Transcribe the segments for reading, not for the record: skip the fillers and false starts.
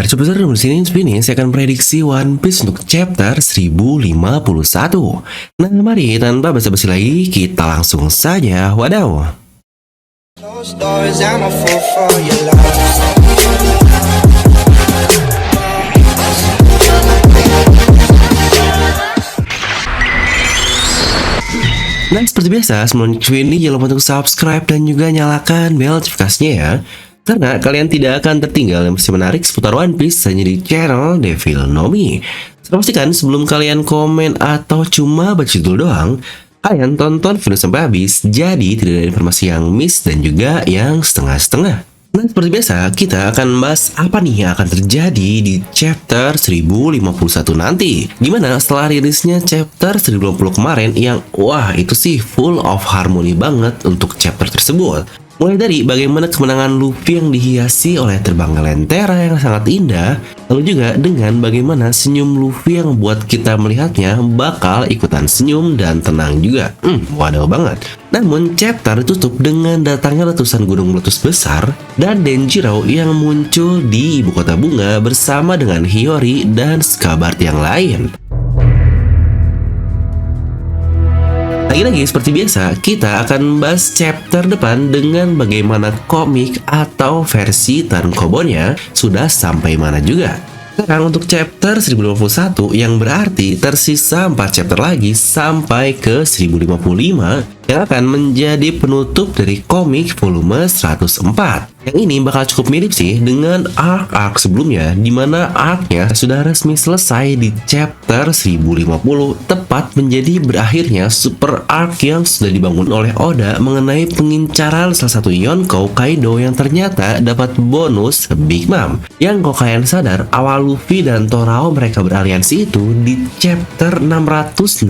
Kabar cukup besar di sini saya akan prediksi One Piece untuk chapter 1051. Nah, mari tanpa basa-basi lagi kita langsung saja wadaw. Closed doors, I'm a fool for your love. Nah, seperti biasa sebelum ini jangan lupa untuk subscribe dan juga nyalakan bel notifikasinya ya, karena kalian tidak akan tertinggal yang masih menarik seputar One Piece hanya di channel Devil Nomi. Pastikan sebelum kalian komen atau cuma baca judul doang, kalian tonton video sampai habis, jadi tidak ada informasi yang miss dan juga yang setengah-setengah. Nah, seperti biasa, kita akan bahas apa nih yang akan terjadi di chapter 1051 nanti. Gimana setelah rilisnya chapter 1050 kemarin yang, wah itu sih full of harmony banget untuk chapter tersebut. Mulai dari bagaimana kemenangan Luffy yang dihiasi oleh terbangnya lentera yang sangat indah, lalu juga dengan bagaimana senyum Luffy yang membuat kita melihatnya bakal ikutan senyum dan tenang juga. Wadaw banget. Namun chapter ditutup dengan datangnya letusan gunung meletus besar dan Denjiro yang muncul di ibu kota bunga bersama dengan Hiyori dan Scabard yang lain. Lagi-lagi seperti biasa, kita akan membahas chapter depan dengan bagaimana komik atau versi tankobonnya sudah sampai mana juga. Sekarang untuk chapter 1051 yang berarti tersisa 4 chapter lagi sampai ke 1055 yang akan menjadi penutup dari komik volume 104. Yang ini bakal cukup mirip sih dengan arc sebelumnya, di mana arc-nya sudah resmi selesai di chapter 1050, tepat menjadi berakhirnya super arc yang sudah dibangun oleh Oda mengenai pengincaran salah satu Yonkou Kaido yang ternyata dapat bonus Big Mom. Yang kok kalian sadar, awal Luffy dan Torao mereka beraliansi itu di chapter 668,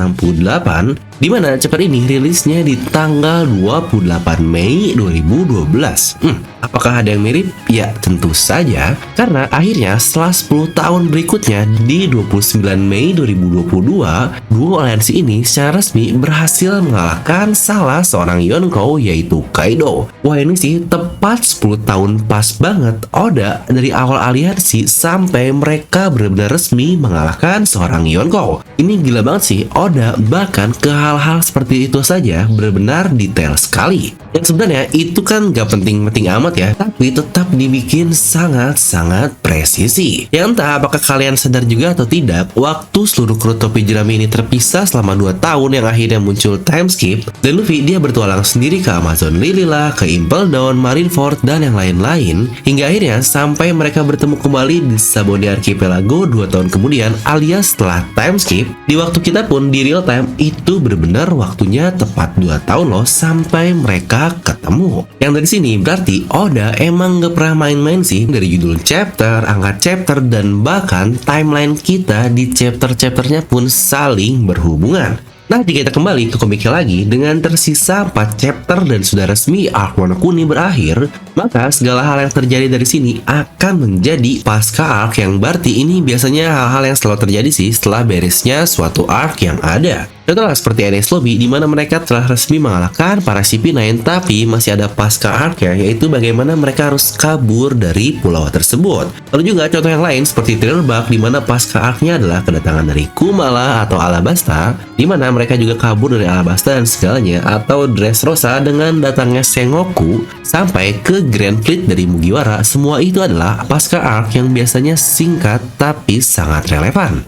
di mana chapter ini rilisnya di tanggal 28 Mei 2012. Apakah ada yang mirip? Ya, tentu saja. Karena akhirnya setelah 10 tahun berikutnya di 29 Mei 2022, dua aliansi ini secara resmi berhasil mengalahkan salah seorang Yonkou yaitu Kaido. Wah, ini sih tepat 10 tahun pas banget Oda dari awal aliansi sampai mereka benar-benar resmi mengalahkan seorang Yonkou. Ini gila banget sih, Oda bahkan ke hal-hal seperti itu saja benar-benar detail sekali. Yang sebenarnya itu kan gak penting-penting amat ya, tapi tetap dibikin sangat-sangat presisi. Yang entah apakah kalian sadar juga atau tidak, waktu seluruh kru topi jerami ini terpisah selama 2 tahun yang akhirnya muncul time skip, dan Luffy dia bertualang sendiri ke Amazon Lily lah, ke Impel Down, Marineford, dan yang lain-lain, hingga akhirnya sampai mereka bertemu kembali di Sabaody Archipelago 2 tahun kemudian alias setelah time skip. Di waktu kita pun di real time itu benar-benar waktunya tepat 2 tahun loh sampai mereka ketemu. Yang dari sini berarti Oda emang gak pernah main-main sih dari judul chapter, angka chapter, dan bahkan timeline kita di chapter-chapternya pun saling berhubungan. Nah, jika kita kembali ke komiknya lagi, dengan tersisa 4 chapter dan sudah resmi arc Wano Kuni berakhir, maka segala hal yang terjadi dari sini akan menjadi pasca arc, yang berarti ini biasanya hal-hal yang selalu terjadi sih setelah beresnya suatu arc yang ada. Contohnya seperti NS Lobby, di mana mereka telah resmi mengalahkan para CP9, tapi masih ada pasca arc ya, yaitu bagaimana mereka harus kabur dari pulau tersebut. Lalu juga contoh yang lain seperti Thriller Bark, di mana pasca arc-nya adalah kedatangan dari Kumala atau Alabasta, di mana mereka juga kabur dari Alabasta dan segalanya, atau Dressrosa dengan datangnya Sengoku sampai ke Grand Fleet dari Mugiwara. Semua itu adalah pasca arc yang biasanya singkat tapi sangat relevan.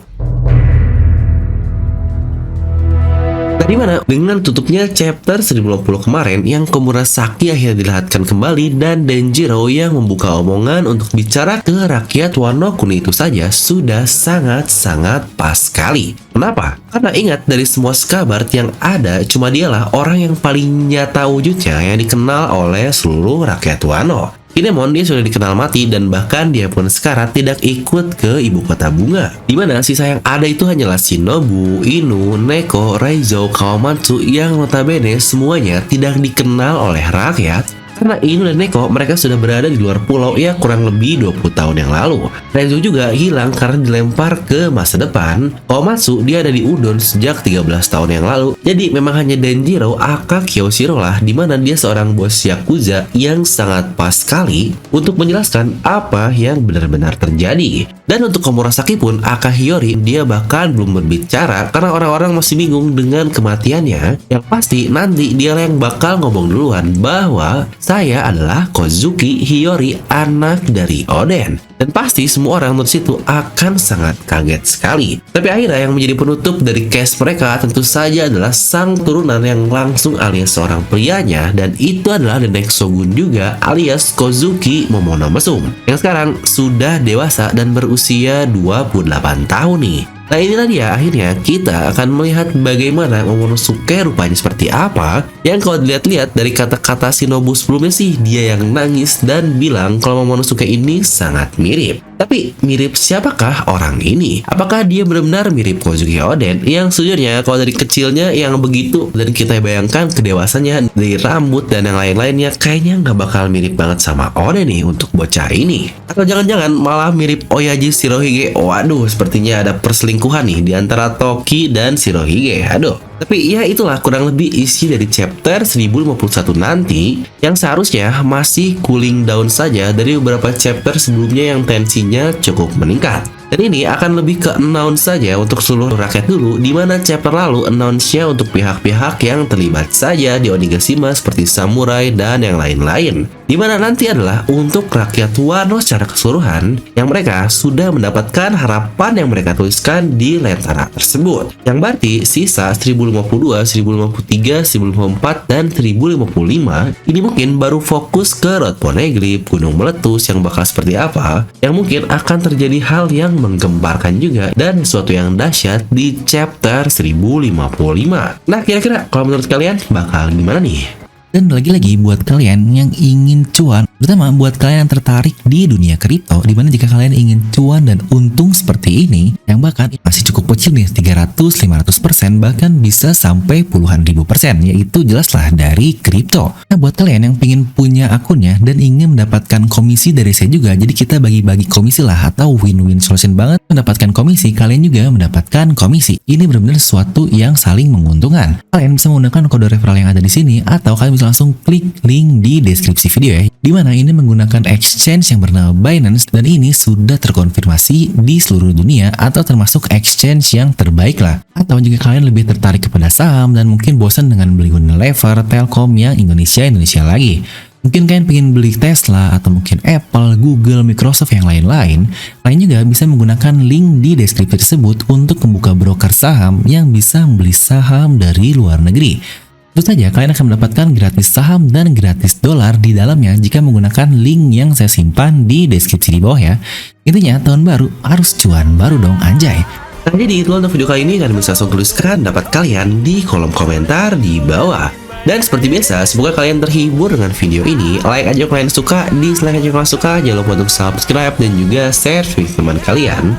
Nah, dimana dengan tutupnya chapter 1050 kemarin yang Komurasaki akhirnya dilihatkan kembali dan Denjiro yang membuka omongan untuk bicara ke rakyat Wano Kuni itu saja sudah sangat-sangat pas sekali. Kenapa? Karena ingat, dari semua Scabard yang ada, cuma dialah orang yang paling nyata wujudnya yang dikenal oleh seluruh rakyat Wano. Kinemon dia sudah dikenal mati dan bahkan dia pun sekarang tidak ikut ke ibu kota bunga. Dimana sisa yang ada itu hanyalah Shinobu, Inu, Neko, Raizo, Kawamatsu yang notabene semuanya tidak dikenal oleh rakyat. Karena Inu dan Neko mereka sudah berada di luar pulau ya kurang lebih 20 tahun yang lalu. Renzo juga hilang karena dilempar ke masa depan. Komatsu dia ada di Udon sejak 13 tahun yang lalu. Jadi memang hanya Denjiro aka Kyoshiro lah dimana dia seorang bos Yakuza yang sangat pas sekali untuk menjelaskan apa yang benar-benar terjadi. Dan untuk Komurasaki pun aka Hiyori dia bahkan belum berbicara karena orang-orang masih bingung dengan kematiannya. Yang pasti nanti dia yang bakal ngomong duluan bahwa saya adalah Kozuki Hiyori, anak dari Oden. Dan pasti semua orang di situ akan sangat kaget sekali. Tapi akhirnya yang menjadi penutup dari case mereka tentu saja adalah sang turunan yang langsung alias seorang prianya, dan itu adalah The Next Shogun juga alias Kozuki Momonomesum yang sekarang sudah dewasa dan berusia 28 tahun nih. Nah inilah dia akhirnya kita akan melihat bagaimana Momonosuke rupanya seperti apa. Yang kalau dilihat-lihat dari kata-kata Shinobu sebelumnya sih dia yang nangis dan bilang kalau Momonosuke ini sangat mirip. Tapi mirip siapakah orang ini? Apakah dia benar-benar mirip Kozuki Oden yang sejujurnya kalau dari kecilnya yang begitu dan kita bayangkan kedewasanya dari rambut dan yang lain-lainnya kayaknya nggak bakal mirip banget sama Oden nih untuk bocah ini. Atau jangan-jangan malah mirip Oyaji Shirohige. Waduh, sepertinya ada perselingkuhan nih di antara Toki dan Shirohige. Aduh. Tapi ya itulah kurang lebih isi dari chapter 1051 nanti yang seharusnya masih cooling down saja dari beberapa chapter sebelumnya yang tensinya cukup meningkat. Dan ini akan lebih ke announce saja untuk seluruh rakyat dulu, di mana chapter lalu announce-nya untuk pihak-pihak yang terlibat saja di Onigashima seperti samurai dan yang lain-lain. Di mana nanti adalah untuk rakyat Wano secara keseluruhan yang mereka sudah mendapatkan harapan yang mereka tuliskan di Lentera tersebut. Yang berarti sisa 1052, 1053, 1054, dan 1055 ini mungkin baru fokus ke Road Poneglyph, Gunung Meletus yang bakal seperti apa, yang mungkin akan terjadi hal yang menggemparkan juga dan sesuatu yang dahsyat di chapter 1055. Nah kira-kira kalau menurut kalian bakal gimana nih? Dan lagi-lagi buat kalian yang ingin cuan, terutama buat kalian yang tertarik di dunia kripto, dimana jika kalian ingin cuan dan untung seperti ini, yang bahkan masih cukup kecil nih, 300-500%, bahkan bisa sampai puluhan ribu persen, yaitu jelaslah dari kripto. Nah buat kalian yang ingin punya akunnya dan ingin mendapatkan komisi dari saya juga, jadi kita bagi-bagi komisi lah, atau win-win solution banget. Mendapatkan komisi, kalian juga mendapatkan komisi. Ini benar-benar sesuatu yang saling menguntungkan. Kalian bisa menggunakan kode referral yang ada di sini, atau kalian bisa langsung klik link di deskripsi video ya, dimana ini menggunakan exchange yang bernama Binance, dan ini sudah terkonfirmasi di seluruh dunia atau termasuk exchange yang terbaik lah. Atau jika kalian lebih tertarik kepada saham dan mungkin bosan dengan beli Unilever, Telkom yang Indonesia lagi, mungkin kalian pengen beli Tesla atau mungkin Apple, Google, Microsoft yang lain-lain, kalian juga bisa menggunakan link di deskripsi tersebut untuk membuka broker saham yang bisa membeli saham dari luar negeri. Tentu saja kalian akan mendapatkan gratis saham dan gratis dolar di dalamnya jika menggunakan link yang saya simpan di deskripsi di bawah ya. Intinya tahun baru harus cuan baru dong anjay. Nah jadi itu untuk video kali ini, kalian bisa langsung tuliskan pendapat kalian di kolom komentar di bawah. Dan seperti biasa, semoga kalian terhibur dengan video ini. Like aja kalau kalian suka, dislike aja kalau suka. Jangan lupa untuk subscribe dan juga share with teman kalian.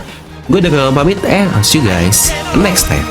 Gue udah pamit and I'll see you guys next time.